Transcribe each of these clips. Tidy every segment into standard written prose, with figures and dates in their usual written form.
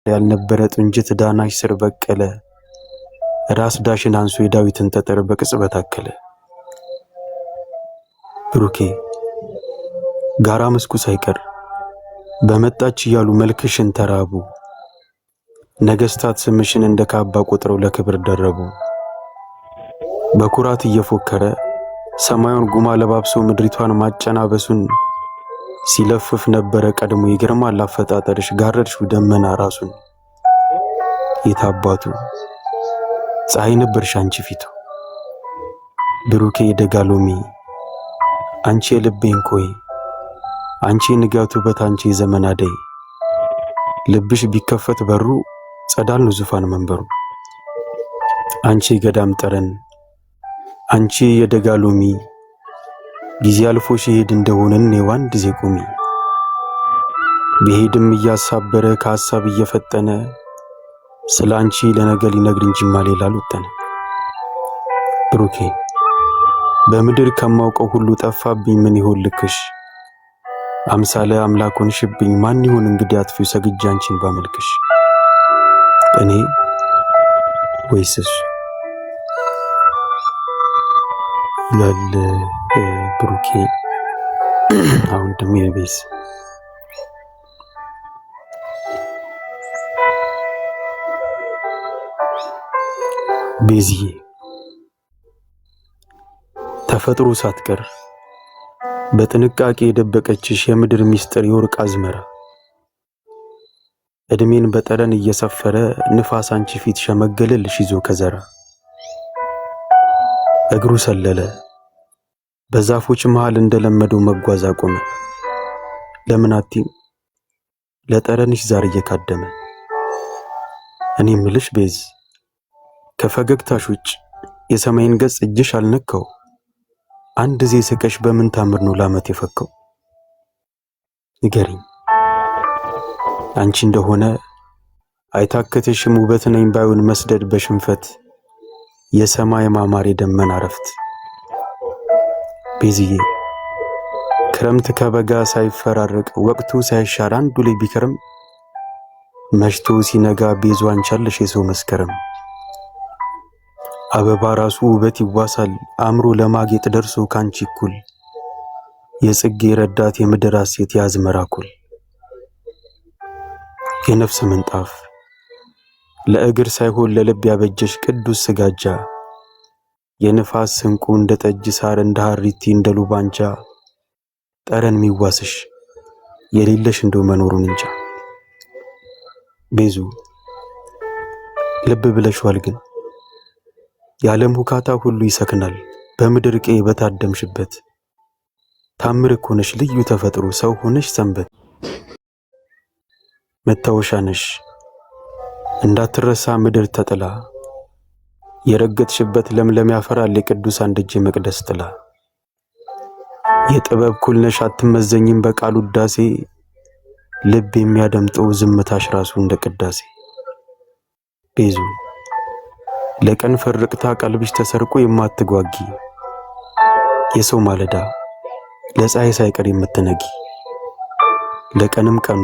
ያልነበረ ጡንጅት ዳናሽ ስር በቀለ ራስ ዳሽን አንሱ የዳዊትን ጠጠር በቅጽበት አከለ። ብሩኬ ጋራ መስኩ ሳይቀር በመጣች እያሉ መልክሽን ተራቡ። ነገስታት ስምሽን እንደ ካባ ቆጥረው ለክብር ደረቡ። በኩራት እየፎከረ ሰማዩን ጉማ ለባብሶ ምድሪቷን ማጨናበሱን ሲለፍፍ ነበረ ቀድሞ ይገርማል አፈጣጠርሽ ጋረድሽው ደመና ራሱን። የታባቱ ፀሐይ ነበርሽ አንቺ ፊቱ ብሩኬ ደጋሎሚ አንቺ የልቤን ኮይ አንቺ ንጋቱ በታንቺ ዘመን አደይ። ልብሽ ቢከፈት በሩ ጸዳል ነው ዙፋን መንበሩ። አንቺ ገዳም ጠረን አንቺ የደጋሎሚ ጊዜ አልፎ ሲሄድ እንደሆነን የዋን ጊዜ ቆሚ። ቢሄድም እያሳበረ ከሐሳብ እየፈጠነ ስላንቺ ለነገ ሊነግር እንጂ ማሌላ አልወጠነ። ብሩኬ በምድር ከማውቀው ሁሉ ጠፋብኝ ምን ይሆን ልክሽ። አምሳለ አምላኩን ሽብኝ ማን ይሆን እንግዲህ አጥፊው ሰግጄ አንቺን ባመልክሽ። እኔ ወይስ እሱ ይላል ብሩኬ። አሁን ደግሞ የቤዝ ቤዝዬ ተፈጥሮ ሳትቀር በጥንቃቄ የደበቀችሽ የምድር ሚስጥር የወርቅ አዝመራ እድሜን በጠረን እየሰፈረ ንፋስ አንቺ ፊት ሸመገለልሽ ይዞ ከዘራ። እግሩ ሰለለ በዛፎች መሃል እንደለመደው መጓዝ አቆመ። ለምን አትይም ለጠረንሽ ዛሬ እየካደመ። እኔ ምልሽ ቤዝ ከፈገግታሽ ውጭ የሰማይን ገጽ እጅሽ አልነካው። አንድ ዜ ስቀሽ በምን ታምር ነው ላመት የፈከው። ንገሪኝ አንቺ እንደሆነ አይታከተሽም ውበት ነኝ ባይሆን መስደድ በሽንፈት የሰማይ ማማር የደመና ረፍት። ቤዝዬ ክረምት ከበጋ ሳይፈራረቅ ወቅቱ ሳይሻር አንዱ ላይ ቢከርም መሽቶ ሲነጋ ቤዙ አንቻለሽ የሰው መስከረም። አበባ ራሱ ውበት ይዋሳል አምሮ ለማጌጥ ደርሶ ካንቺ እኩል የጽጌ ረዳት የምድር ሐሴት ያዝመራ ኩል። የነፍስ ምንጣፍ ለእግር ሳይሆን ለልብ ያበጀሽ ቅዱስ ስጋጃ የንፋስ ስንቁ እንደ ጠጅ ሳር እንደ ሐሪቲ እንደ ሉባንጃ ጠረን ሚዋስሽ የሌለሽ እንደው መኖሩን እንጃ። ቤዙ ልብ ብለሽዋል ግን የዓለም ሁካታ ሁሉ ይሰክናል በምድር ቄ በታደምሽበት። ታምር እኮ ነሽ ልዩ ተፈጥሮ ሰው ሆነሽ ሰንበት። መታወሻ ነሽ እንዳትረሳ ምድር ተጥላ የረገጥሽበት ለምለም ያፈራል የቅዱሳን ደጅ መቅደስ ጥላ። የጥበብ ኩል ነሽ አትመዘኝም በቃሉ ውዳሴ ልብ የሚያደምጠው ዝምታሽ ራሱ እንደ ቅዳሴ። ቤዙ ለቀን ፈርቅታ ቀልብሽ ተሰርቆ የማትጓጊ የሰው ማለዳ ለፀሐይ ሳይቀር የምትነጊ ለቀንም ቀኑ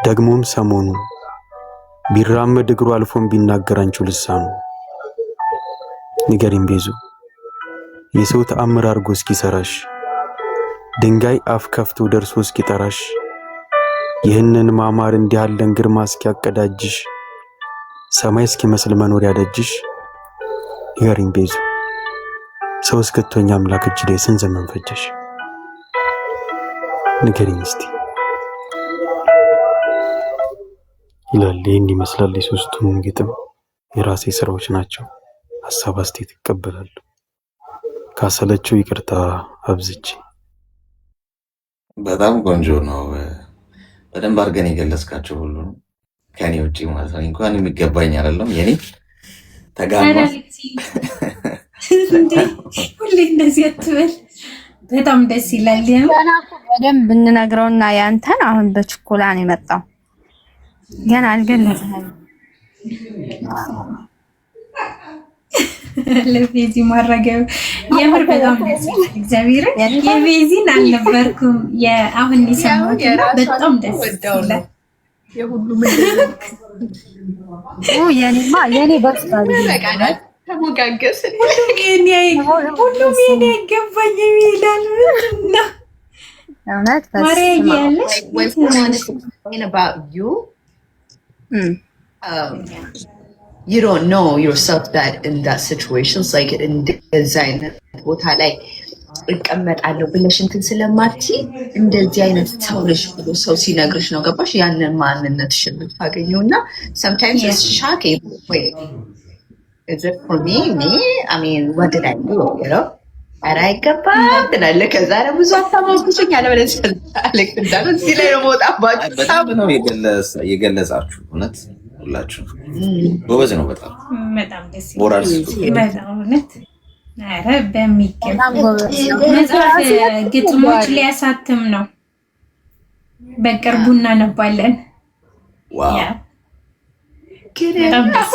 ደግሞም ሰሞኑ ቢራመድ እግሩ አልፎም ቢናገር አንቺው ልሳኑ። ንገሪኝ ቤዙ የሰው ተአምር አርጎ እስኪሰራሽ ድንጋይ አፍ ከፍቶ ደርሶ እስኪጠራሽ ይህንን ማማር እንዲህ ያለን ግርማ እስኪያቀዳጅሽ ሰማይ እስኪመስል መኖር ያደጅሽ። ንገሪኝ ቤዙ ሰው እስክትሆኝ አምላክ እጅ ላይ ስንት ዘመን ፈጀሽ? ንገሪኝ እስቲ ይላል። ይህን ይመስላል የሶስቱም ግጥም የራሴ ስራዎች ናቸው። ሐሳብ አስተያየት ይቀበላሉ። ካሰለችው ይቅርታ አብዝቼ። በጣም ቆንጆ ነው። በደንብ አድርገን የገለጽካቸው ሁሉ ከኔ ውጪ ማለት ነው። እንኳን የሚገባኝ አይደለም የኔ ተጋማ ሁሌ እንደዚህ አትበል። በጣም ደስ ይላል። ገና እኮ በደንብ እንነግረውና ያንተን አሁን በችኮላ ነው የመጣው። ገና አልገለጽንም። ለቤዚ ማረጋው የምር በጣም ደስ ይላል። እግዚአብሔር የቤዚን አልነበርኩም አሁን ሊሰማው በጣም ደስ ይላል። የሁሉም እንደዚህ የኔ በስታል ተሞጋገስ ሁሉም የኔ አይገባኝ ይላል። ምንድነው እውነት ማርያ ያለሽ when someone is complaining about you, you don't know yourself that in that situations like in design ቦታ ላይ እቀመጣለሁ ብለሽ እንትን ስለማትይ እንደዚህ አይነት ሰው ነሽ ብሎ ሰው ሲነግርሽ ነው ገባሽ? ያንን ማንነትሽን ብታገኙና sometimes it's shocking. Wait, is it for me? I mean, what did I do? You know? ኧረ አይገባም ትላለህ። ከዛ ደግሞ ብዙ አታማውቁኝ አለ በለስ አለክ እንዳለው እዚህ ላይ ነው መውጣባችሁ። በጣም ነው የገለጻችሁ። እውነት ሁላችሁ ጎበዝ ነው። በጣም ደስ ሞራል በጣም እውነት። ኧረ በሚገባ መጽሐፍ ግጥሞች ሊያሳትም ነው። በቅርቡ እናነባለን። ዋው በጣም ደስ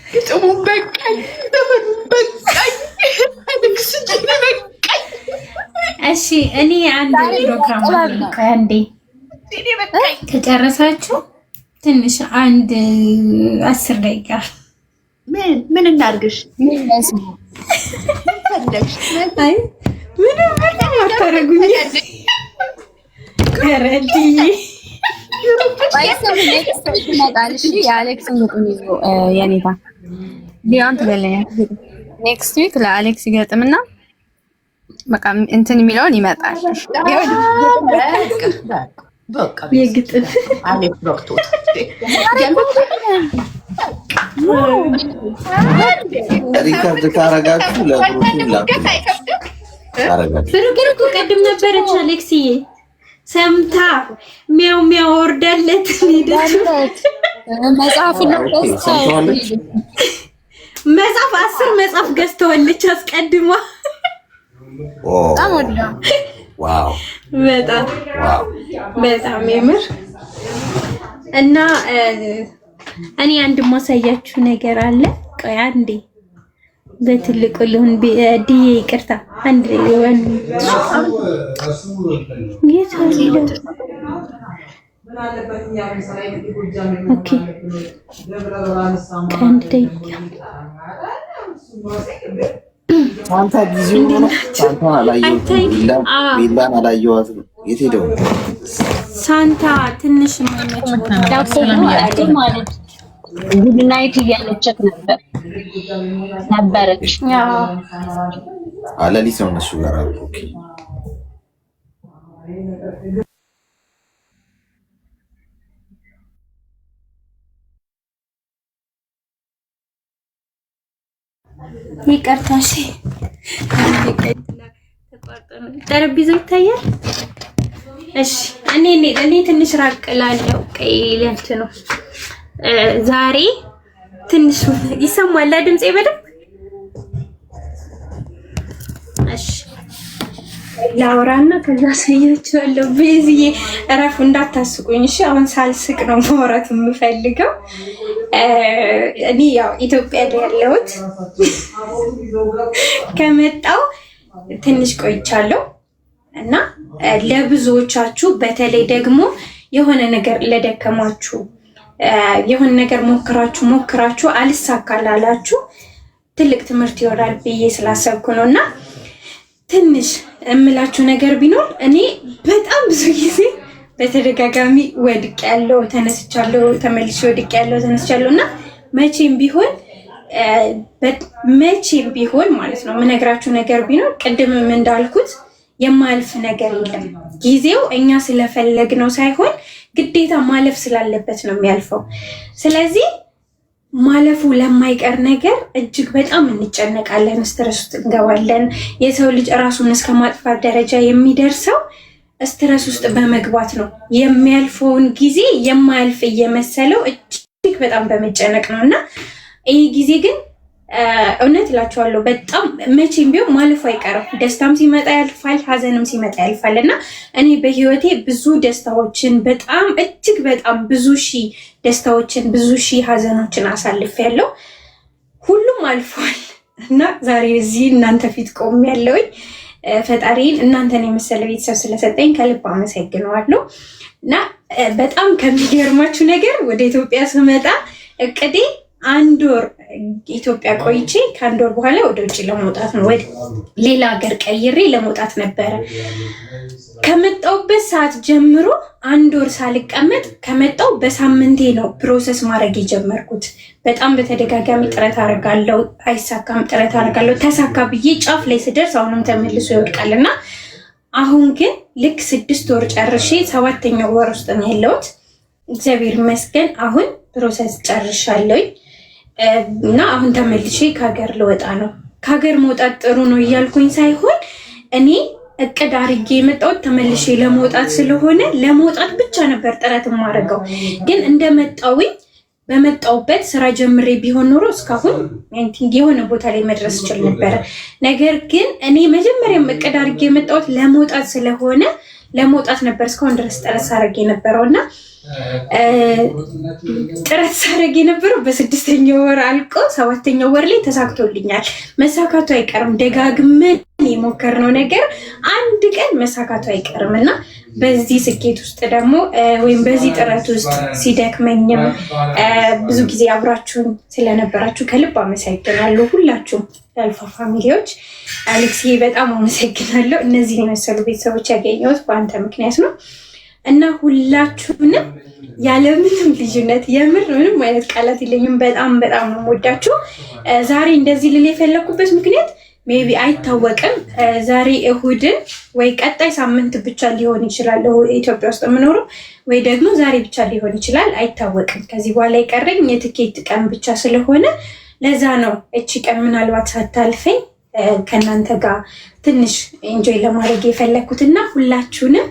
ግጥሙ በቃኝ በቃኝ። እሺ እኔ አንድ ፕሮግራም አንዴ ከጨረሳችሁ ትንሽ አንድ 10 ደቂቃ ምን እናድርግሽ? አይ ምንም አታረጉኝ። ከረዲ የአሌክስን ግጥም ይዞ የኔታ ቢያን ትበለኛል። ኔክስት ዊክ ለአሌክስ ይገጥምና በቃ እንትን የሚለውን ይመጣል። የግጥም አሌክስ ዶክተር ሪከርድ ካረጋችሁ ለብሩክ ላረጋችሁ ብሩክ ቅድም ነበረች አሌክስዬ ሰምታ ሚያው ሚያው ወርዳለት መጽሐፉን መጽሐፍ 10 መጽሐፍ ገዝተዋለች አስቀድማ። ዋው በጣም የምር እና እኔ አንድ ማሳያችሁ ነገር አለ። ቆይ አንዴ በትልቁ ልሁን ዲዬ ይቅርታ አንድ ወን ኦኬ አንተ ጊዜው ነው ሳንታ አላየኋትም። የት ሄደው ሳንታ ትንሽ ማለት ጉድ ናይት እያለችክ ነበረች። አለሊት ነው እነሱ ጋር አሉ። ኦኬ ይቅርታሽ ጠረጴዛው ይታያል። እሺ እኔ ትንሽ ራቅ እላለሁ። ቀይ ለንት ነው ዛሬ ትንሽ ይሰማል ድምጼ በደንብ። እሺ ላውራና ከዛ ሳያችኋለሁ። በዚህ እረፉ እንዳታስቁኝ እሺ። አሁን ሳልስቅ ነው ማውራት የምፈልገው። እኔ ያው ኢትዮጵያ ላይ ያለሁት ከመጣሁ ትንሽ ቆይቻለሁ እና ለብዙዎቻችሁ በተለይ ደግሞ የሆነ ነገር ለደከማችሁ የሆነ ነገር ሞክራችሁ አልሳካላላችሁ ትልቅ ትምህርት ይወራል ብዬ ስላሰብኩ ነውና ትንሽ እምላችሁ ነገር ቢኖር እኔ በጣም ብዙ ጊዜ በተደጋጋሚ ወድቄያለሁ፣ ተነስቻለሁ፣ ተመልሼ ወድቄያለሁ፣ ተነስቻለሁና መቼም ቢሆን ማለት ነው የምነግራችሁ ነገር ቢኖር ቅድምም እንዳልኩት የማያልፍ ነገር የለም። ጊዜው እኛ ስለፈለግነው ሳይሆን ግዴታ ማለፍ ስላለበት ነው የሚያልፈው። ስለዚህ ማለፉ ለማይቀር ነገር እጅግ በጣም እንጨነቃለን፣ ስትረስ ውስጥ እንገባለን። የሰው ልጅ ራሱን እስከ ማጥፋት ደረጃ የሚደርሰው ስትረስ ውስጥ በመግባት ነው። የሚያልፈውን ጊዜ የማያልፍ እየመሰለው እጅግ በጣም በመጨነቅ ነው እና ይህ ጊዜ ግን እውነት እላችኋለሁ በጣም መቼም ቢሆን ማለፉ አይቀርም። ደስታም ሲመጣ ያልፋል፣ ሀዘንም ሲመጣ ያልፋል እና እኔ በህይወቴ ብዙ ደስታዎችን በጣም እጅግ በጣም ብዙ ሺህ ደስታዎችን ብዙ ሺህ ሀዘኖችን አሳልፌያለሁ። ሁሉም አልፏል እና ዛሬ እዚህ እናንተ ፊት ቆሜያለሁኝ። ፈጣሪን እናንተን የመሰለ ቤተሰብ ስለሰጠኝ ከልብ አመሰግነዋለሁ እና በጣም ከሚገርማችሁ ነገር ወደ ኢትዮጵያ ስመጣ እቅዴ 1 ወር ኢትዮጵያ ቆይቼ ከ1 ወር በኋላ ወደ ውጭ ለመውጣት ነው። ወደ ሌላ ሀገር ቀይሬ ለመውጣት ነበረ። ከመጣሁበት ሰዓት ጀምሮ 1 ወር ሳልቀመጥ ከመጣሁ በሳምንቴ ነው ፕሮሰስ ማድረግ የጀመርኩት። በጣም በተደጋጋሚ ጥረት አደርጋለሁ፣ አይሳካም፣ ጥረት አደርጋለሁ። ተሳካ ብዬ ጫፍ ላይ ስደርስ አሁንም ተመልሶ ይወድቃልና አሁን ግን ልክ 6 ወር ጨርሼ 7ኛው ወር ውስጥ ነው ያለሁት። እግዚአብሔር ይመስገን አሁን ፕሮሰስ ጨርሻለሁኝ እና አሁን ተመልሼ ከሀገር ልወጣ ነው። ከሀገር መውጣት ጥሩ ነው እያልኩኝ ሳይሆን እኔ እቅድ አድርጌ የመጣሁት ተመልሼ ለመውጣት ስለሆነ ለመውጣት ብቻ ነበር ጥረት የማደርገው። ግን እንደመጣሁኝ በመጣሁበት ስራ ጀምሬ ቢሆን ኖሮ እስካሁን የሆነ ቦታ ላይ መድረስ እችል ነበረ። ነገር ግን እኔ መጀመሪያም እቅድ አድርጌ የመጣሁት ለመውጣት ስለሆነ ለመውጣት ነበር እስካሁን ድረስ ጥረት ሳደርግ የነበረው እና ጥረት ሳደርግ የነበረው በ6ኛው ወር አልቆ 7ኛው ወር ላይ ተሳክቶልኛል። መሳካቱ አይቀርም። ደጋግመን የሞከርነው ነገር አንድ ቀን መሳካቱ አይቀርም እና በዚህ ስኬት ውስጥ ደግሞ ወይም በዚህ ጥረት ውስጥ ሲደክመኝም ብዙ ጊዜ አብራችሁን ስለነበራችሁ ከልብ አመሰግናለሁ። ሁላችሁም የአልፋ ፋሚሊዎች አሌክስዬ በጣም አመሰግናለሁ። እነዚህ የመሰሉ ቤተሰቦች ያገኘሁት በአንተ ምክንያት ነው እና ሁላችሁንም ያለምንም ልዩነት የምር ምንም አይነት ቃላት የለኝም። በጣም በጣም ነው የምወዳችሁ። ዛሬ እንደዚህ ልል የፈለኩበት ምክንያት ሜቢ አይታወቅም። ዛሬ እሁድን ወይ ቀጣይ ሳምንት ብቻ ሊሆን ይችላል ኢትዮጵያ ውስጥ የምኖረው ወይ ደግሞ ዛሬ ብቻ ሊሆን ይችላል፣ አይታወቅም። ከዚህ በኋላ የቀረኝ የትኬት ቀን ብቻ ስለሆነ ለዛ ነው እቺ ቀን ምናልባት ሳታልፈኝ ከእናንተ ጋር ትንሽ ኤንጆይ ለማድረግ የፈለኩትና ሁላችሁንም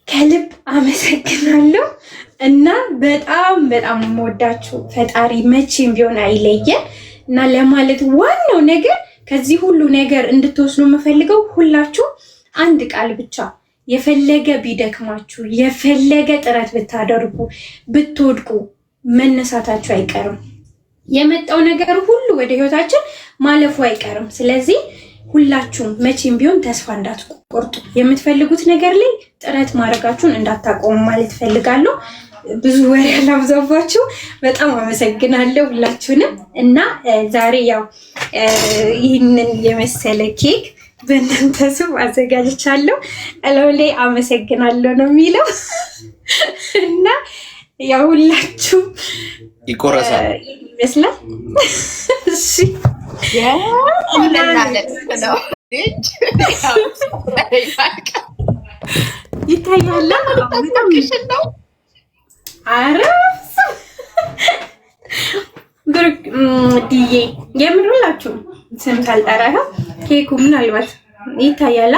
ከልብ አመሰግናለሁ እና በጣም በጣም የምወዳችሁ ፈጣሪ መቼም ቢሆን አይለየን እና ለማለት ዋናው ነገር ከዚህ ሁሉ ነገር እንድትወስኑ የምፈልገው ሁላችሁ አንድ ቃል ብቻ፣ የፈለገ ቢደክማችሁ የፈለገ ጥረት ብታደርጉ ብትወድቁ መነሳታችሁ አይቀርም። የመጣው ነገር ሁሉ ወደ ህይወታችን ማለፉ አይቀርም። ስለዚህ ሁላችሁም መቼም ቢሆን ተስፋ እንዳትቆርጡ፣ የምትፈልጉት ነገር ላይ ጥረት ማድረጋችሁን እንዳታቆሙ ማለት ፈልጋለሁ። ብዙ ወሬ አላብዛባችሁ። በጣም አመሰግናለሁ ሁላችሁንም እና ዛሬ ያው ይህንን የመሰለ ኬክ በእናንተ ስም አዘጋጅቻለሁ። እለው ላይ አመሰግናለሁ ነው የሚለው እና ያው ሁላችሁ ይቆረሳል ይመስላል። እሺ ይታያል። በጣም አረፍ ብሩክ ዲዬ የምንላችሁ ስም ሳልጠራህ ኬኩ ምናልባት ይታያል።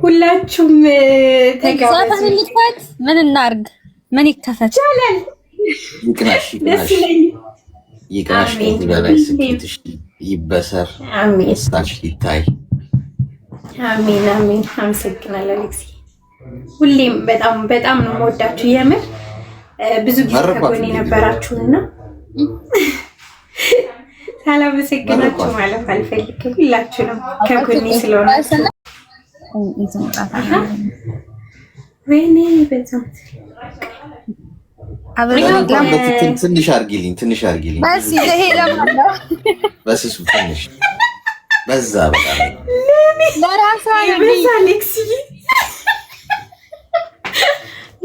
ሁላችሁም ተጋበዙ። ምን እናርግ? ምን ይከፈት? ይቻላል። ይቅናሽ ከዚህ በላይ ስኬትሽ ይበሰር። አሜን። ደስታሽ ይታይ። አሜን አሜን። አመሰግናለሁ አሌክሲ። ሁሌም በጣም በጣም ነው የምወዳችሁ። የምር ብዙ ጊዜ ከጎኔ ነበራችሁና ሳላመሰግናችሁ ማለፍ አልፈልግም። ሁላችሁንም ከጎኔ ስለሆናችሁ ወይኔ በዛም ትንሽ አርጊልኝ በስሱ ትንሽ በዛ በጣም ለራሷ አሌክሲ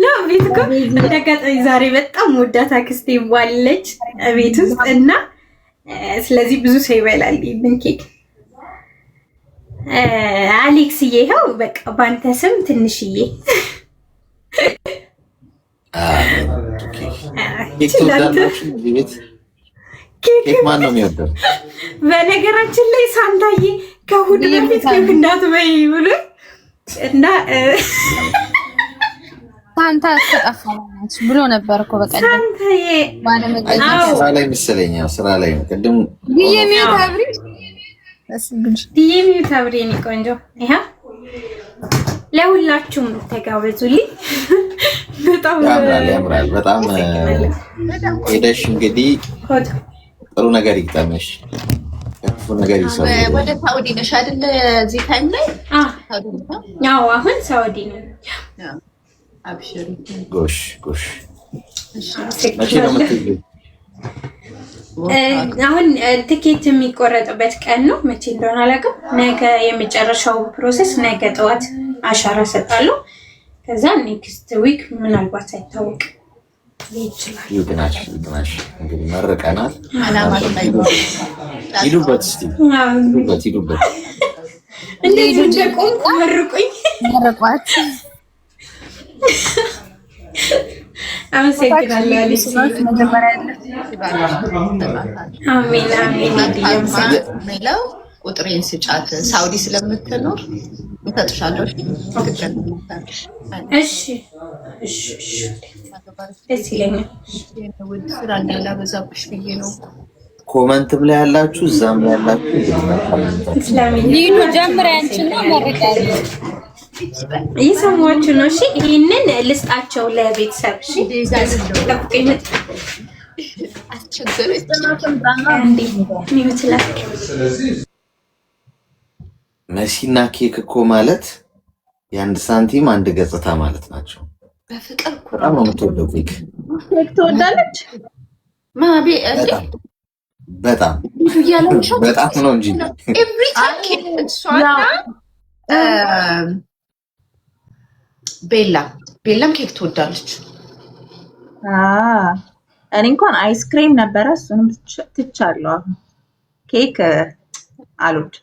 ነው ቤት እኮ እንደጋጣሚ ዛሬ በጣም ወዳት አክስቴ ዋለች ቤት ውስጥ እና ስለዚህ ብዙ ሰው ይበላል ይሄን ኬክ። አሌክስዬ ይኸው በቃ ባንተ ስም ትንሽዬ ኬክ ማን ነው የሚወደው? በነገራችን ላይ ሳንታዬ ከእሑድ በፊት ኬክ እንዳትበይ ብሎ እና ሳንታ ተጠፋች ብሎ ነበር እኮ በቀደም ሳንታዬ ስራ ላይ መሰለኝ። ስራ ላይ ነው ቅድም ዲኤምዩ ታብሪ የኔ ቆንጆ ይሄ ለሁላችሁም ተጋበዙልኝ። በጣም ያምራል። በጣም ሄደሽ እንግዲህ ጥሩ ነገር ይግጠምሽ። ነገር ይሰሩ። ወደ ሳውዲ ነሽ አይደል? እዚህ ታይም ላይ ያው አሁን ሳውዲ ነው። አብሽሪ። ጎሽ ጎሽ። መቼ ነው የምትሄጂው? አሁን ትኬት የሚቆረጥበት ቀን ነው። መቼ እንደሆነ አላውቅም። ነገ የመጨረሻው ፕሮሰስ፣ ነገ ጠዋት አሻራ ሰጣለሁ። ከዛ ኔክስት ዊክ ምናልባት አይታወቅም ይችላል። ይግናሽ እንግዲህ መርቀናል። ሂዱበት እስቲ ሂዱበት። እንደዚህ እንደቆምኩ መርቁኝ። መረቋት። አመሰግናለሁ አሊስ። አሜን አሜን። ሜላው ቁጥሬን ስጫት ሳውዲ ስለምትኖር እሰጥሻለሁ። እሺ እሺ እሺ። ደስ ይለኛል። ውድ ስራ እንዳላበዛብሽ ብዬ ነው። ኮመንትም ላይ ያላችሁ እዛም ላይ ያላችሁ ሊዱ ጀምር ያንቺና መርቃለሁ። እየሰማችሁ ነው። እሺ ይሄንን ልስጣቸው ለቤተሰብ። እሺ ጠብቀኝ። አስቸገረች። መሲና ኬክ እኮ ማለት የአንድ ሳንቲም አንድ ገጽታ ማለት ናቸው። በፍቅር በጣም ነው የምትወደው ኬክ። ኬክ ትወዳለች ማቤ በጣም በጣም ነው እንጂ ኤቭሪ ታይም ኬክ እሷና ቤላም ኬክ ትወዳለች። እኔ እንኳን አይስክሬም ነበረ፣ እሱንም ትቻለሁ። አሁን ኬክ አሉት።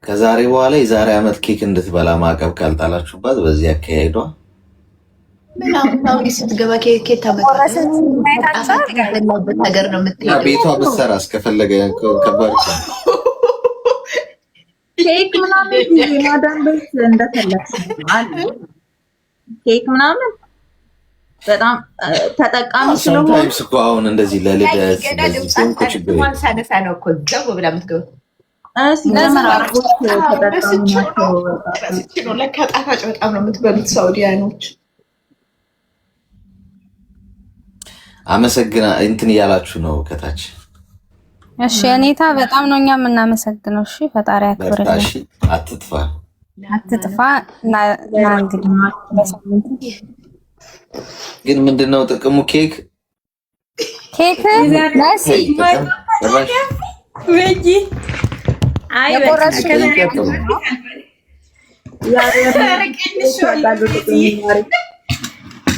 ከዛሬ በኋላ የዛሬ ዓመት ኬክ እንድትበላ ማዕቀብ ካልጣላችሁባት በዚህ አካሄዷ ምናምን ስትገባ ኬክ ታመጣለች ነገር ነው የምትሄደው። ቤቷ ብትሰራ እስከፈለገ ከባድ ኬክ ምናምን የማዳም ቤት እንደፈለግሽ አለ። ኬክ ምናምን በጣም ተጠቃሚ ስለሆነ sometimes እኮ አሁን እንደዚህ ለልደት እንደዚህ ሲሆን እኮ ችግር የለም። ሳነሳ ነው እኮ ዘው ብላ የምትገባው። ሲጀመር አርጎት ተጠቃሚ ናቸው። ለካ ጣፋጭ በጣም ነው የምትበሉት ሳውዲያኖች። አመሰግና እንትን እያላችሁ ነው ከታች። እሺ እኔታ በጣም ነው እኛ የምናመሰግነው። እሺ ፈጣሪ ያክብርልኝ። እሺ አትጥፋ ና እንግዲህ ግን ምንድነው ጥቅሙ? ኬክ ናሲ ወጂ አይ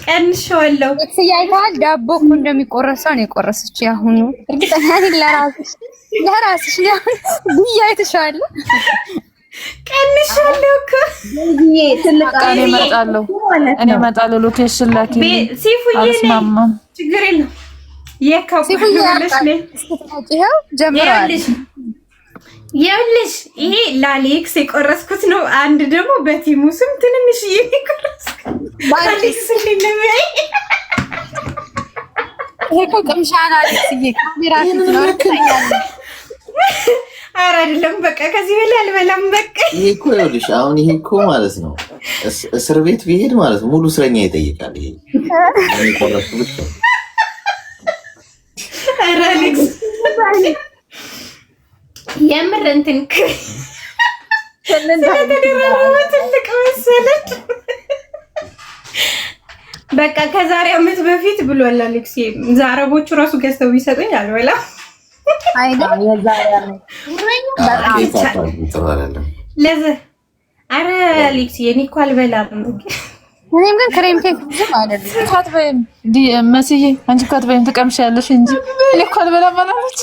ቀንሼዋለሁ። ሲያይታል ዳቦ እኮ እንደሚቆረሰው ነው የቆረሰች። ያሁኑ እርግጠኛ ነኝ ለራስሽ ብዬ አይተሻለ። ቀንሼዋለሁ እኮ ይሄ ትልቅ እኔ እመጣለሁ። ሎኬሽን ላኪ። ሲፉዬ አልስማማም። ችግር የለም። ሲፉዬ ይኸው ጀምረዋል። ይኸውልሽ ይሄ ለአሌክስ የቆረስኩት ነው። አንድ ደግሞ በቲሙ ስም ትንንሽ የቆረስኩት አሌክስ ለሚያይ ይሄ እኮ ቅምሻና አሌክስዬ ካሜራ ፊት ነው እርግጠኛለሁ። ኧረ አይደለም በቃ ከዚህ በላይ አልበላም። በቃ ይሄ እኮ ይኸውልሽ አሁን ይሄ እኮ ማለት ነው እስር ቤት ቢሄድ ማለት ሙሉ እስረኛ ይጠይቃል። ይሄ ቆረስኩ ብቻ። ኧረ አሌክስ የምር እንትን ስለተደራረበ ትልቅ መሰለኝ። በቃ ከዛሬ ዓመት በፊት ብሏል አሌክስ። አረቦቹ ራሱ ገዝተው ቢሰጡኝ አልበላም። ኧረ አሌክስ የኔ እኮ አልበላም። እኔም ግን ክሬም ኬክ ብዙም አይደለም። ካትበይም መስዬ አንቺ ካትበይም ትቀምሻለሽ እንጂ እኔ እኮ አልበላም አላለች።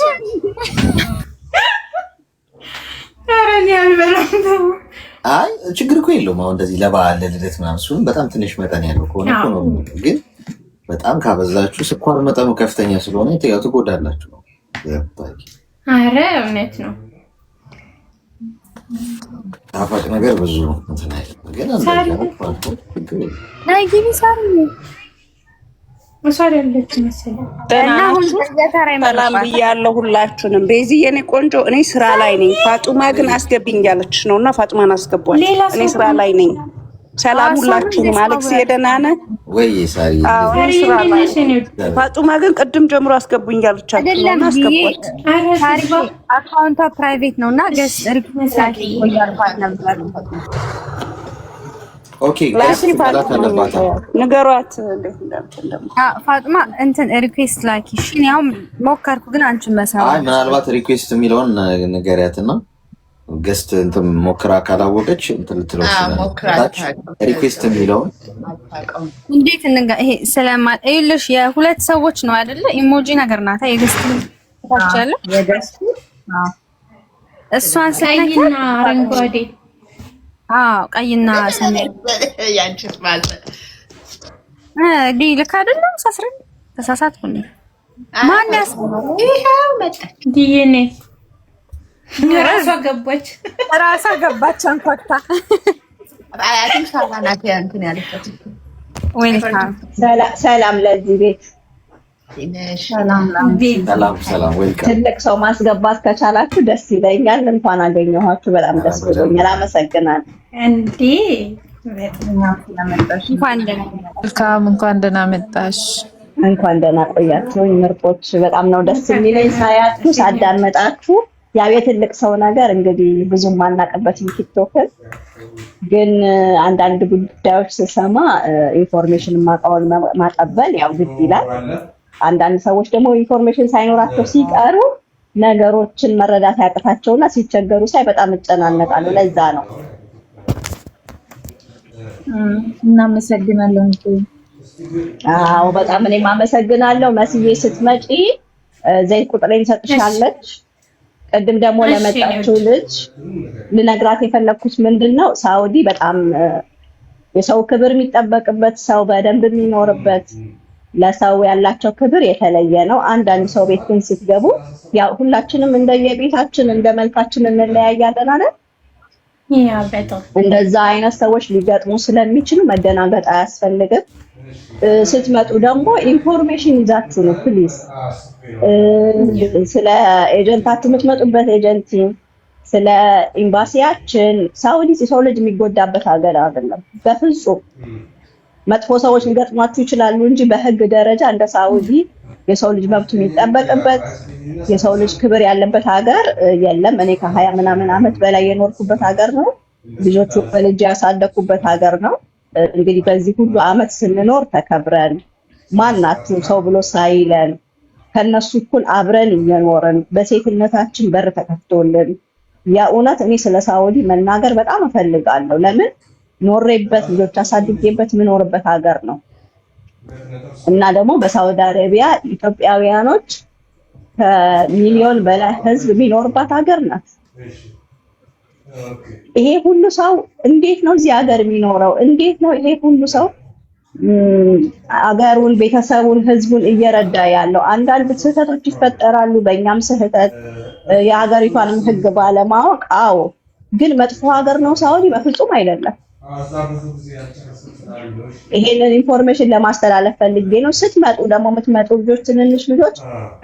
ኧረ እኔ አልበላም። አይ ችግር እኮ የለውም። አሁን እንደዚህ ለበዓል ለልደት ምናምን ሲሆን በጣም ትንሽ መጠን ያለው ከሆነ እኮ ነው። ግን በጣም ካበዛችሁ ስኳር መጠኑ ከፍተኛ ስለሆነ ያው ትጎዳላችሁ ነው። ኧረ እውነት ነው። ጣፋጭ ነገር ብዙ እንትን አይደለም። ግን ናይ ግቢ ሳሪ እሷ አይደለች መሰለኝ። ሰላም ብያለሁ ሁላችሁንም። ቤዚ የኔ ቆንጆ እኔ ስራ ላይ ነኝ። ፋጡማ ግን አስገብኝ ያለች ነው እና ፋጡማን አስገቧት። እኔ ስራ ላይ ነኝ። ሰላም ሁላችሁም። አሌክስ ደህና ነህ ወይ? ሳሪ ፋጡማ ግን ቅድም ጀምሮ አስገቡኝ ያለቻችሁ ነው። አስገቧት። አካውንቷ ፕራይቬት ነውና ገስ ሪኩዌስት ያልኳት ነበር። ኦኬ ንገሯት። ፋጡማ እንትን ሪኩዌስት ላኪ። እሺ ያው ሞከርኩ ግን አንቺን መሰራ። አይ ምናልባት ሪኩዌስት የሚለውን ንገሪያትና ገስት እንትን ሞክራ ካላወቀች እንትን ልትለው ይችላል። ሪኩዌስት የሚለውን እንዴት ይሄ ስለማል አይልሽ የሁለት ሰዎች ነው አይደለ? ኢሞጂ ነገር ናታ የገስት ታቻለ የገስቱ እሷን ቀይና አረንጓዴ ቀይና ሰማያዊ ያንቺስ ማለት ልክ አይደለም? ሳስረን ተሳሳትኩኝ። ማን ያስበው? ይሄው መጣች ዲኤንኤ ራሷ ገባች አንኳክታ። አያትም ሳላናት እንትን ያለች ዌልካም ሰላም ለዚህ ቤት ሰላም ዌልካም። ትልቅ ሰው ማስገባት ከቻላችሁ ደስ ይለኛል። እንኳን አገኘኋችሁ፣ በጣም ደስ ብሎኛል። አመሰግናለሁ። እንዴ እንኳን ደህና መጣሽ። እንኳን ደህና ቆያችሁኝ ምርጦች። በጣም ነው ደስ የሚለኝ ሳያችሁ ሳዳመጣችሁ። ያው የትልቅ ሰው ነገር እንግዲህ ብዙም ማናቀበትም ቲክቶክን ግን አንዳንድ ጉዳዮች ስሰማ ኢንፎርሜሽን ማቃወል ማቀበል ያው ግድ ይላል። አንዳንድ ሰዎች ደግሞ ኢንፎርሜሽን ሳይኖራቸው ሲቀሩ ነገሮችን መረዳት ያቅታቸውና ሲቸገሩ ሳይ በጣም እጨናነቃለሁ። ለዛ ነው። እናመሰግናለን። አዎ በጣም እኔም አመሰግናለሁ። መስዬ ስትመጪ ዘይት ቁጥሬን ሰጥሻለች። ቅድም ደግሞ ለመጣችው ልጅ ልነግራት የፈለኩት ምንድነው ሳውዲ በጣም የሰው ክብር የሚጠበቅበት ሰው በደንብ የሚኖርበት ለሰው ያላቸው ክብር የተለየ ነው። አንዳንድ ሰው ቤት ግን ስትገቡ ያው ሁላችንም እንደየቤታችን እንደመልካችን እንለያያለን አይደል? ያ በጣም እንደዛ አይነት ሰዎች ሊገጥሙ ስለሚችሉ መደናገጥ አያስፈልግም። ስትመጡ ደግሞ ኢንፎርሜሽን ይዛችሁ ነው ፕሊዝ። ስለ ኤጀንታችሁ የምትመጡበት ኤጀንሲ፣ ስለ ኤምባሲያችን። ሳውዲ የሰው ልጅ የሚጎዳበት ሀገር አይደለም በፍጹም። መጥፎ ሰዎች ሊገጥሟችሁ ይችላሉ እንጂ በህግ ደረጃ እንደ ሳውዲ የሰው ልጅ መብቱ የሚጠበቅበት የሰው ልጅ ክብር ያለበት ሀገር የለም። እኔ ከ20 ምናምን ዓመት በላይ የኖርኩበት ሀገር ነው። ልጆቹ በልጅ ያሳደኩበት ሀገር ነው። እንግዲህ በዚህ ሁሉ ዓመት ስንኖር ተከብረን ማናችሁ ሰው ብሎ ሳይለን ከነሱ እኩል አብረን እየኖርን በሴትነታችን በር ተከፍቶልን የእውነት እኔ ስለ ሳውዲ መናገር በጣም እፈልጋለሁ። ለምን ኖሬበት ልጆች አሳድጌበት ምኖርበት ሀገር ነው እና ደግሞ በሳውዲ አረቢያ ኢትዮጵያውያኖች ከሚሊዮን በላይ ህዝብ የሚኖርባት ሀገር ናት። ይሄ ሁሉ ሰው እንዴት ነው እዚህ ሀገር የሚኖረው? እንዴት ነው ይሄ ሁሉ ሰው አገሩን፣ ቤተሰቡን፣ ህዝቡን እየረዳ ያለው? አንዳንድ ስህተቶች ይፈጠራሉ፣ በእኛም ስህተት የሀገሪቷንም ህግ ባለማወቅ። አዎ ግን መጥፎ ሀገር ነው ሳውዲ? በፍጹም አይደለም። ይሄንን ኢንፎርሜሽን ለማስተላለፍ ፈልጌ ነው። ስትመጡ ደግሞ የምትመጡ ልጆች፣ ትንንሽ ልጆች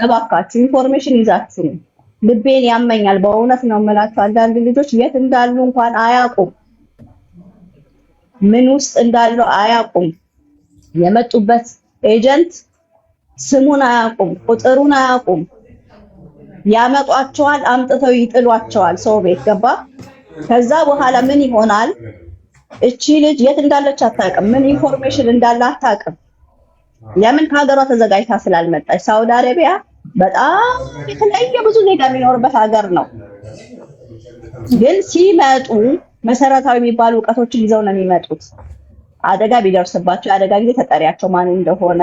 እባካችሁ ኢንፎርሜሽን ይዛችሁ ነው። ልቤን ያመኛል በእውነት ነው የምላችሁ። አንዳንድ ልጆች የት እንዳሉ እንኳን አያውቁም፣ ምን ውስጥ እንዳሉ አያውቁም። የመጡበት ኤጀንት ስሙን አያውቁም፣ ቁጥሩን አያውቁም። ያመጧቸዋል፣ አምጥተው ይጥሏቸዋል ሰው ቤት ገባ። ከዛ በኋላ ምን ይሆናል? እቺ ልጅ የት እንዳለች አታውቅም፣ ምን ኢንፎርሜሽን እንዳለ አታውቅም። ለምን? ከሀገሯ ተዘጋጅታ ስላልመጣች። ሳውዲ አረቢያ በጣም የተለያየ ብዙ ዜጋ የሚኖርበት ሀገር ነው። ግን ሲመጡ መሰረታዊ የሚባሉ እውቀቶችን ይዘው ነው የሚመጡት። አደጋ ቢደርስባቸው የአደጋ ጊዜ ተጠሪያቸው ማን እንደሆነ፣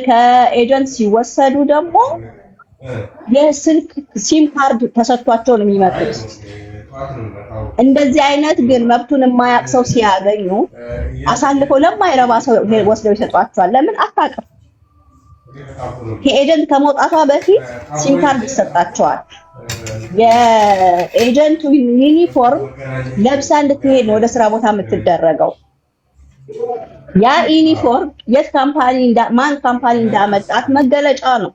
ከኤጀንት ሲወሰዱ ደግሞ የስልክ ሲም ካርድ ተሰጥቷቸው ነው የሚመጡት። እንደዚህ አይነት ግን መብቱን የማያውቅ ሰው ሲያገኙ አሳልፈው ለማይረባ ሰው ወስደው ይሰጧቸዋል። ለምን? አታውቅም። ከኤጀንት ከመውጣቷ በፊት ሲም ካርድ ይሰጣቸዋል። የኤጀንቱ ዩኒፎርም ለብሳ እንድትሄድ ነው ወደ ስራ ቦታ የምትደረገው። ያ ዩኒፎርም የት ካምፓኒ ማን ካምፓኒ እንዳመጣት መገለጫ ነው።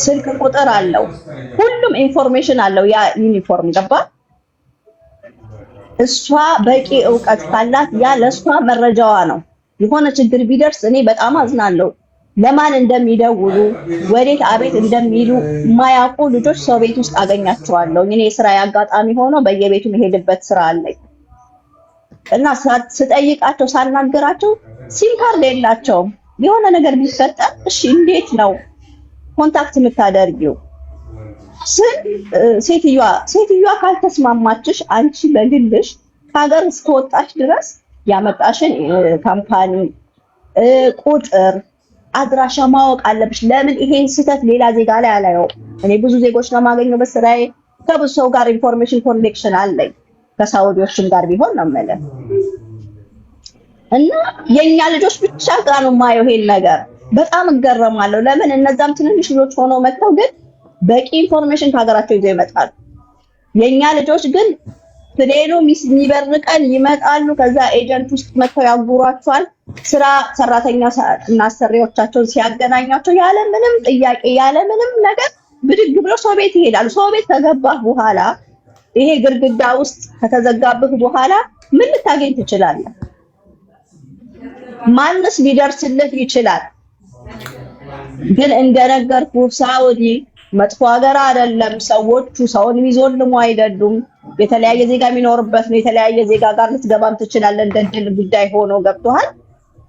ስልክ ቁጥር አለው፣ ሁሉም ኢንፎርሜሽን አለው ያ ዩኒፎርም ገባ። እሷ በቂ እውቀት ካላት ያ ለእሷ መረጃዋ ነው። የሆነ ችግር ቢደርስ እኔ በጣም አዝናለሁ። ለማን እንደሚደውሉ ወዴት አቤት እንደሚሉ የማያውቁ ልጆች ሰው ቤት ውስጥ አገኛቸዋለሁ። እኔ የስራ አጋጣሚ ሆኖ በየቤቱ መሄድበት ስራ አለኝ እና ስጠይቃቸው ሳናገራቸው ሲም ካርድ የላቸውም። የሆነ ነገር ቢፈጠር እሺ እንዴት ነው ኮንታክት የምታደርጊው? ሴትዮዋ ካልተስማማችሽ አንቺ በግልሽ ከሀገር እስከወጣች ድረስ ያመጣሽን ካምፓኒ ቁጥር አድራሻ ማወቅ አለብሽ። ለምን ይሄን ስህተት ሌላ ዜጋ ላይ አላየው? እኔ ብዙ ዜጎች ነው የማገኘው በስራዬ። ከብዙ ሰው ጋር ኢንፎርሜሽን ኮኔክሽን አለኝ። ከሳውዲዎችም ጋር ቢሆን ነው የምልህ። እና የኛ ልጆች ብቻ ጋር ነው የማየው ይሄን ነገር። በጣም እገረማለሁ። ለምን እነዛም ትንንሽ ልጆች ሆነው መጥተው ግን በቂ ኢንፎርሜሽን ከሀገራቸው ይዘው ይመጣሉ። የኛ ልጆች ግን ፕሌኑ የሚበርቀን ይመጣሉ። ከዛ ኤጀንት ውስጥ መጥተው ያጉሯቸዋል። ስራ ሰራተኛ እና አሰሪዎቻቸውን ሲያገናኛቸው ያለ ምንም ጥያቄ ያለ ምንም ነገር ብድግ ብለው ሰው ቤት ይሄዳሉ። ሰው ቤት ከገባህ በኋላ ይሄ ግድግዳ ውስጥ ከተዘጋብህ በኋላ ምን ልታገኝ ትችላለህ? ማንስ ሊደርስልህ ይችላል? ግን እንደነገርኩ ሳውዲ መጥፎ ሀገር አይደለም። ሰዎቹ ሰውን የሚዞልሙ አይደሉም። የተለያየ ዜጋ የሚኖርበት ነው። የተለያየ ዜጋ ጋር ልትገባም ትችላለህ። እንደ ድል ጉዳይ ሆኖ ገብቶሃል።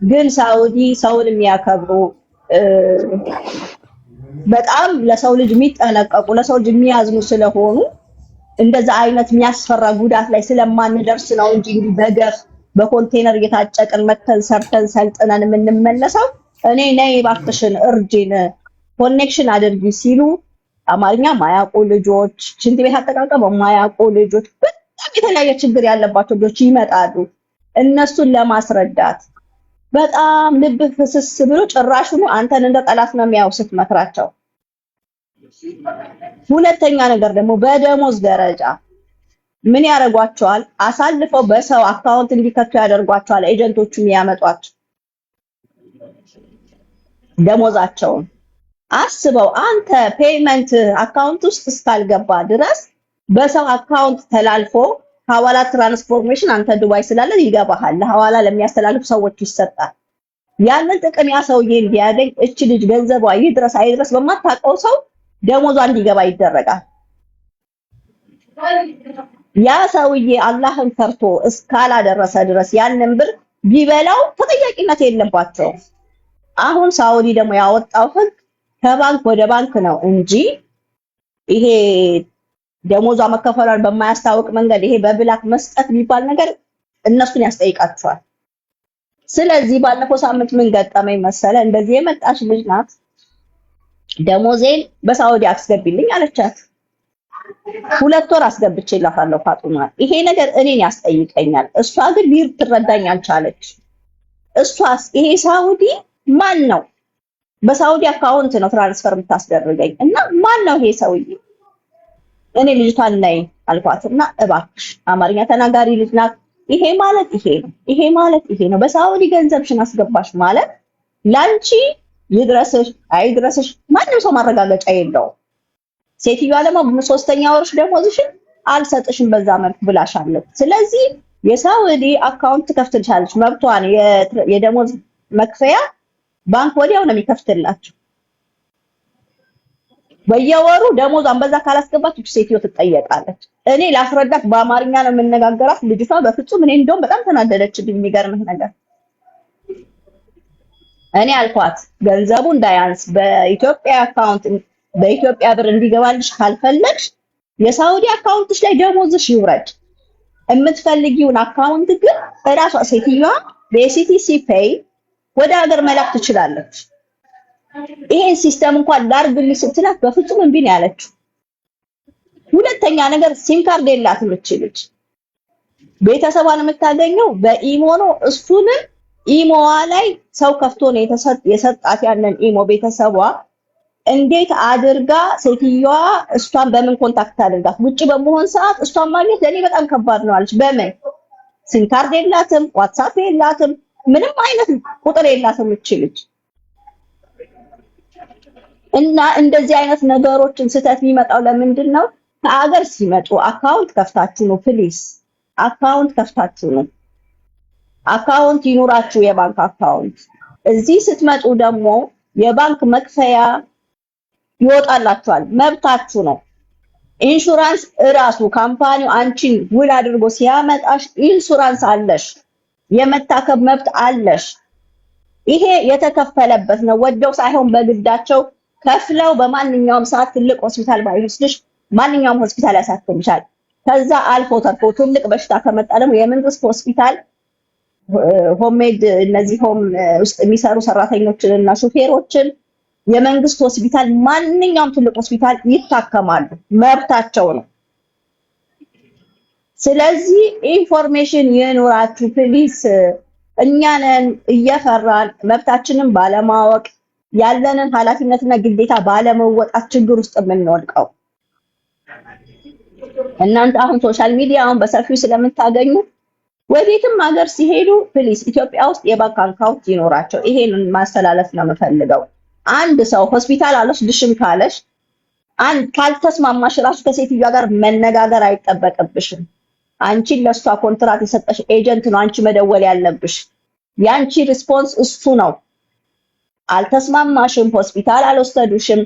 ግን ሳውዲ ሰውን የሚያከብሩ በጣም ለሰው ልጅ የሚጠነቀቁ ለሰው ልጅ የሚያዝኑ ስለሆኑ እንደዛ አይነት የሚያስፈራ ጉዳት ላይ ስለማንደርስ ነው እንጂ እንግዲህ በገፍ በኮንቴነር እየታጨቅን መተን ሰርተን ሰልጥነን የምንመለሰው። እኔ ነይ እባክሽን እርጂን ኮኔክሽን አድርጊ ሲሉ አማርኛ ማያውቁ ልጆች፣ ሽንት ቤት አጠቃቀም ማያውቁ ልጆች፣ በጣም የተለያየ ችግር ያለባቸው ልጆች ይመጣሉ። እነሱን ለማስረዳት በጣም ልብ ፍስስ ብሎ ጭራሹኑ አንተን እንደ ጠላት ነው የሚያው ስትመክራቸው። ሁለተኛ ነገር ደግሞ በደሞዝ ደረጃ ምን ያደርጓቸዋል? አሳልፈው በሰው አካውንት እንዲከቱ ያደርጓቸዋል። ኤጀንቶቹ የሚያመጧቸው ደሞዛቸውን አስበው። አንተ ፔይመንት አካውንት ውስጥ እስካልገባ ድረስ በሰው አካውንት ተላልፎ ሐዋላ ትራንስፎርሜሽን አንተ ዱባይ ስላለ ይገባሃል። ለሐዋላ ለሚያስተላልፉ ሰዎች ይሰጣል። ያንን ጥቅም ያ ሰውዬ እንዲያገኝ እቺ ልጅ ገንዘቧ ይድረስ አይድረስ በማታውቀው ሰው ደሞዟ እንዲገባ ይደረጋል። ያ ሰውዬ አላህን ፈርቶ እስካላደረሰ ድረስ ያንን ብር ቢበላው ተጠያቂነት የለባቸውም። አሁን ሳውዲ ደግሞ ያወጣው ህግ ከባንክ ወደ ባንክ ነው እንጂ ይሄ ደሞዟ መከፈሏን በማያስታውቅ መንገድ ይሄ በብላክ መስጠት የሚባል ነገር እነሱን ያስጠይቃቸዋል። ስለዚህ ባለፈው ሳምንት ምን ገጠመኝ መሰለ? እንደዚህ የመጣች ልጅ ናት። ደሞዜን በሳውዲ አስገቢልኝ አለቻት። 2 ወር አስገብቼላታለሁ ፋጡማ። ይሄ ነገር እኔን ያስጠይቀኛል። እሷ ግን ልትረዳኝ አልቻለች። እሷስ ይሄ ሳውዲ ማን ነው? በሳውዲ አካውንት ነው ትራንስፈር የምታስደርገኝ እና ማን ነው ይሄ ሰውዬ? እኔ ልጅቷን ነይ አልኳትና እባክሽ አማርኛ ተናጋሪ ልጅ ናት። ይሄ ማለት ይሄ ነው፣ ይሄ ማለት ይሄ ነው። በሳውዲ ገንዘብሽን አስገባሽ ማለት ላንቺ ይድረስሽ አይድረስሽ ማንም ሰው ማረጋገጫ የለውም። ሴትዮዋ ደግሞ በ3ኛ ወርሽ ደሞዝሽን አልሰጥሽም በዛ መልኩ ብላሻለች። ስለዚህ የሳውዲ አካውንት ከፍትልሻለች፣ መብቷን የደሞዝ መክፈያ ባንክ ወዲያው ነው የሚከፍትላችሁ። በየወሩ ደሞዟን በዛ ካላስገባች ሴትዮ ትጠየቃለች። እኔ ላስረዳት በአማርኛ ነው የምነጋገራት። ልጅቷ በፍጹም እኔ እንደውም በጣም ተናደደችብኝ። የሚገርምህ ነገር እኔ አልኳት ገንዘቡ እንዳያንስ በኢትዮጵያ አካውንት በኢትዮጵያ ብር እንዲገባልሽ ካልፈለግሽ የሳውዲ አካውንትሽ ላይ ደሞዝሽ ይውረድ። የምትፈልጊውን አካውንት ግን እራሷ ሴትዮዋ በሲቲሲ ፔይ ወደ ሀገር መላክ ትችላለች። ይሄን ሲስተም እንኳን ላርግልሽ ስትላት በፍጹም እምቢ ነው ያለችው። ሁለተኛ ነገር ሲም ካርድ የላትም እቺ ልጅ። ቤተሰቧን የምታገኘው በኢሞ ነው። እሱንም ኢሞዋ ላይ ሰው ከፍቶ ነው የሰጣት ያንን ኢሞ ቤተሰቧ እንዴት አድርጋ ሴትዮዋ እሷን በምን ኮንታክት አድርጋት? ውጪ በመሆን ሰዓት እሷን ማግኘት ለኔ በጣም ከባድ ነው አለች። በምን ሲም ካርድ የላትም፣ ዋትስአፕ የላትም፣ ምንም አይነት ቁጥር የላትም እቺ ልጅ። እና እንደዚህ አይነት ነገሮችን ስህተት የሚመጣው ለምንድን ነው? ከሀገር ሲመጡ አካውንት ከፍታችሁ ነው ፕሊስ። አካውንት ከፍታችሁ ነው። አካውንት ይኑራችሁ፣ የባንክ አካውንት። እዚህ ስትመጡ ደግሞ የባንክ መክፈያ ይወጣላችኋል፣ መብታችሁ ነው። ኢንሹራንስ እራሱ ካምፓኒው አንቺን ውል አድርጎ ሲያመጣሽ ኢንሹራንስ አለሽ፣ የመታከም መብት አለሽ። ይሄ የተከፈለበት ነው። ወደው ሳይሆን በግዳቸው ከፍለው በማንኛውም ሰዓት ትልቅ ሆስፒታል ባይወስድሽ ማንኛውም ሆስፒታል ያሳክምሻል። ከዛ አልፎ ተርፎ ትልቅ በሽታ ከመጣ ደግሞ የመንግስት ሆስፒታል ሆሜድ እነዚህ ሆም ውስጥ የሚሰሩ ሰራተኞችን እና ሹፌሮችን የመንግስት ሆስፒታል ማንኛውም ትልቅ ሆስፒታል ይታከማሉ፣ መብታቸው ነው። ስለዚህ ኢንፎርሜሽን ይኑራችሁ ፕሊስ። እኛንን እየፈራን መብታችንን ባለማወቅ ያለንን ኃላፊነትና ግዴታ ባለመወጣት ችግር ውስጥ የምንወድቀው። እናንተ አሁን ሶሻል ሚዲያውን በሰፊው ስለምታገኙ ወዴትም ሀገር ሲሄዱ ፕሊስ ኢትዮጵያ ውስጥ የባንክ አካውንት ይኖራቸው። ይሄንን ማስተላለፍ ነው የምፈልገው። አንድ ሰው ሆስፒታል አልወስድሽም ካለሽ ካልተስማማሽ ራሱ ከሴትዮዋ ጋር መነጋገር አይጠበቅብሽም። አንቺን ለሷ ኮንትራት የሰጠሽ ኤጀንት ነው አንቺ መደወል ያለብሽ። ያንቺ ሪስፖንስ እሱ ነው። አልተስማማሽም፣ ሆስፒታል አልወሰዱሽም፣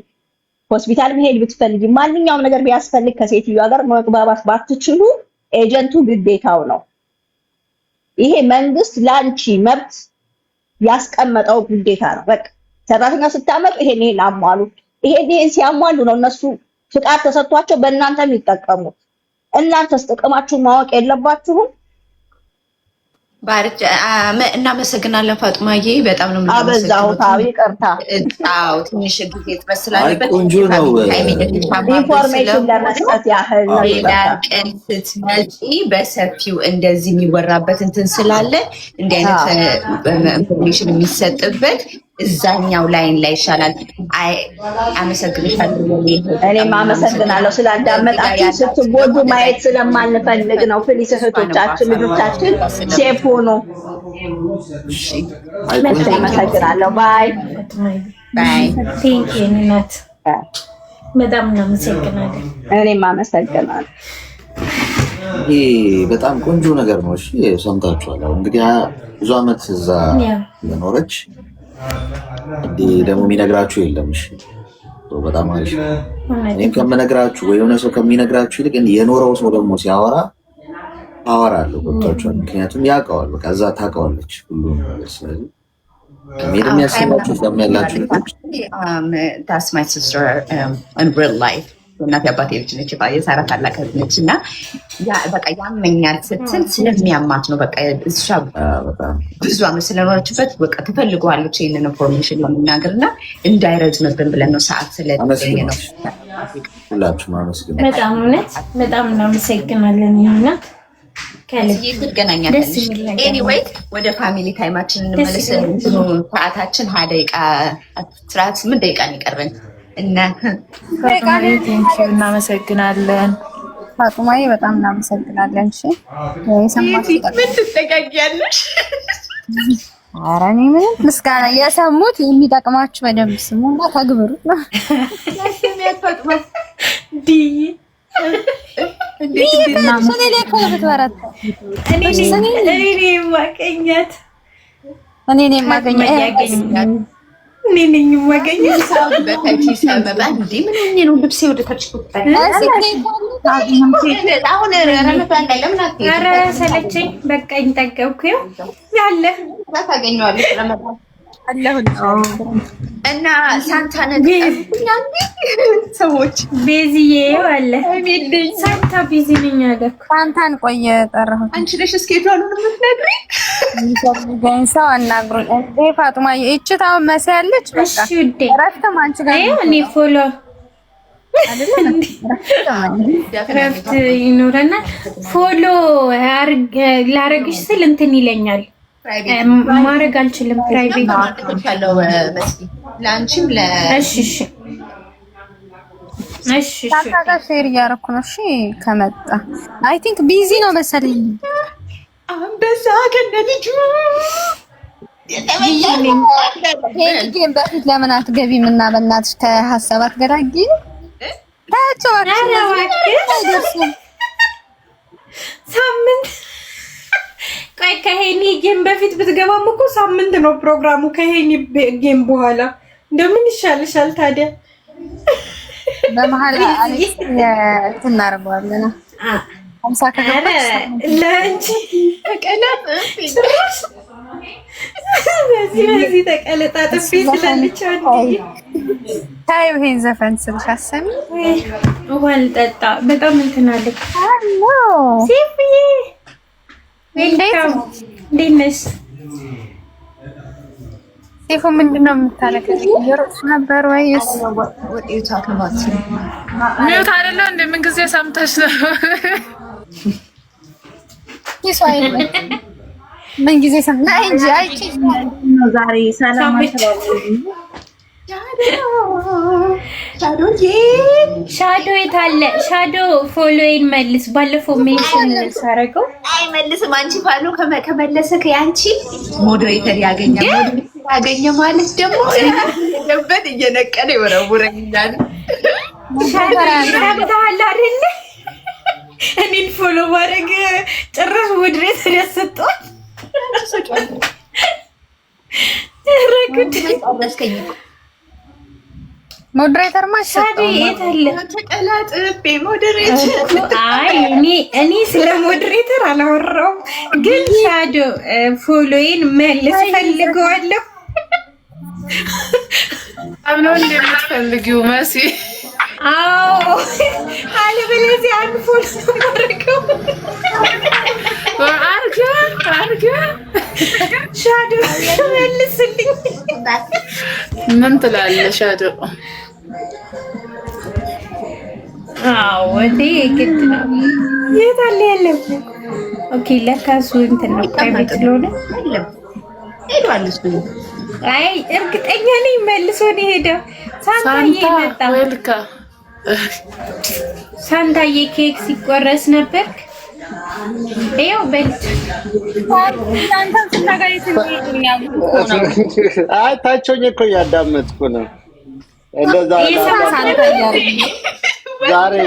ሆስፒታል መሄድ ብትፈልጊ ማንኛውም ነገር ቢያስፈልግ ከሴትዮዋ ጋር መግባባት ባትችሉ ኤጀንቱ ግዴታው ነው። ይሄ መንግስት ላንቺ መብት ያስቀመጠው ግዴታ ነው። በቃ ሰራተኛ ስታመጡ ይሄን አሟሉ። ይሄን ሲያሟሉ ነው እነሱ ፍቃድ ተሰጥቷቸው በእናንተ የሚጠቀሙት። እናንተስ ጥቅማችሁን ማወቅ የለባችሁም? ባርጭ እናመሰግናለን ፋጡማዬ፣ በጣም ነው አበዛው። ታው ይቅርታ፣ ትንሽ ጊዜ ትመስላለበት። ቆንጆ ነው። ኢንፎርሜሽን ለመስጠት ያህል ነው። ሌላ ቀን ስትመጪ በሰፊው እንደዚህ የሚወራበት እንትን ስላለ እንዲህ አይነት ኢንፎርሜሽን የሚሰጥበት እዛኛው ላይን ላይ ይሻላል። አመሰግንሻለሁ። እኔም አመሰግናለሁ ስላዳመጣችሁ። ስትጎዱ ማየት ስለማንፈልግ ነው። ፕሊስ እህቶቻችን፣ ልጆቻችን ሴፍ ሁኑ። አመሰግናለሁ። ባይ ባይ። ቴንክ ዩ እናት፣ በጣም እናመሰግናለን። እኔም አመሰግናለሁ። ይሄ በጣም ቆንጆ ነገር ነው። እሺ ሰምታችኋል። እንግዲህ ብዙ አመት እዛ ለኖረች ደግሞ የሚነግራችሁ የለም። እሺ በጣም አሪፍ ነው። እኔም ከምነግራችሁ ወይ የሆነ ሰው ከሚነግራችሁ ይልቅ የኖረው ሰው ደግሞ ሲያወራ አወራለሁ። ገብቷችኋል? ምክንያቱም ያውቀዋል። በቃ እዛ ታውቀዋለች ሁሉም ነገር። ስለዚህ ከሜድ የሚያስባችሁ ስለሚያላችሁ ልጆች that's my sister in real life እናቴ አባቴ ልጅ ነች። የሳራ ታላቅ እህት ነች እና በቃ ያመኛል ስትል ስለሚያማት ነው። በቃ እሷ ብዙ አመት ስለኖረችበት በቃ ትፈልገዋለች ይህንን ኢንፎርሜሽን ለመናገር እና እንዳይረዝምብን ብለን ነው። ሰዓት ስለተገኘ ነው። ሁላችሁም አመስግኑ። በጣም እውነት በጣም እናመሰግናለን። ይሁናት ከልብ ትገናኛለች። ኤኒዌይ ወደ ፋሚሊ ታይማችን እንመለስ። ሰዓታችን 20 ደቂቃ 18 ደቂቃ ነው የቀረን። እናመሰግናለን ፋጡማዬ፣ በጣም እናመሰግናለን። እሺ ምን ትጠጋጊያለሽ? ኧረ እኔ ምንም ምስጋና የሰሙት የሚጠቅማችሁ በደንብ ስሙና ተግብሩት ነው። እኔ ነኝ የማገኘው ሰው በታች ሲያመጣ እንዴ ምን ሆኜ ነው ልብሴ ወደ ታች አሁን ረመዳን ላይ ለምን አትሄጂም? ኧረ ሰለቸኝ፣ በቃኝ፣ ጠገብኩ። ያለ ታገኘዋለሽ ረመዳን እና ሳንታ ሰዎች ቤዚዬ አለ ሳንታ ቢዚ ነኝ አለ። ሳንታን ቆየ ጠራሁት። አንቺ ነሽ እስኬጁሉን የምትነግሪኝ? ሰው አናግሩኝ። ፋጡማዬ እችታው መሰያለች። እሺ ውዴ፣ ረፍተም አንቺ ጋር እኔ ፎሎ ረፍት ይኖረናል። ፎሎ ላረግሽ ስል እንትን ይለኛል፣ ማድረግ አልችልም። ፕራይቬት ያለው መስጊድ ለአንቺም እሺ እሺ ታታ ሼር እያደረኩ ነው። እሺ ከመጣ አይ ቲንክ ቢዚ ነው መሰለኝ። አንበሳ ከነልጁ ጌም በፊት ለምን አትገቢም? እና በእናትሽ ከሀሳብ አትገዳጊ ታቸው ሳምንት ቆይ ከሄኒ ጌም በፊት ብትገባም እኮ ሳምንት ነው ፕሮግራሙ። ከሄኒ ጌም በኋላ እንደምን ይሻልሻል ታዲያ? በመሀል አሌክስ እናደርገዋለን። አምሳ ከገባች ለአንቺ ተቀለጥ በዚህ ተቀለጣጥፊ ስላለች ታዩ ይሄን ዘፈን ስልሽ አሰሚ ውሃ ልጠጣ በጣም እንትን አለኝ። ሴፍዬ ዌልካም። እንዴት ነሽ? ሴፉ ምንድን ነው የምታለቀው? እየሮጥሽ ነበር ወይስ ሚውት አይደለም? እንደ ምን ጊዜ ሰምተሽ ነው? ይሷይ ምን ጊዜ ሰምና እንጂ አይቺ ነው ዛሬ ሰላም ሻዶ የታለ? ሻዶ ፎሎዊን መልስ። ባለፈው ሜንሽን ሳረገው አይመልስም። አንቺ ፋሎ ከመለሰ ከያንቺ ሞዴሬተር ያገኘ ማለት ደግሞ ለበት እየነቀለ ይወረውረኛል። ሰምተሃል አይደል? እኔን ፎሎ ማድረግ ጭራሽ ሞዴሬተር ያሰጠዋል። ሞዴሬተር ማሻዲ የታለ? ተቀላጥቤ ሞዴሬተር። አይ እኔ ስለ ሞዴሬተር አላወራሁም፣ ግን ሻዶ ፎሎዬን መልስ ፈልገዋለሁ። አብነው እንደምትፈልጊው መሲ። አዎ አለበለዚያ አንፎሎ ማድረገው አርጋ ሻዶ መልስልኝ። ምን ትላለሽ ሻዶ? አዎ እንዴ ግድ ነው። የት አለ ያለው? ኦኬ ለካ እሱ እንትን ነው ፕራይቬት ስለሆነ ሄዷል እሱ። አይ እርግጠኛ ነኝ መልሶ ነው የሄደው። ሳንታዬ መጣ። ወልካ ሳንታዬ ኬክ ሲቆረስ ነበር። ይኸው በልት አይ ታቸውኝ እኮ እያዳመጥኩ ነው። እንደዛ ዛሬ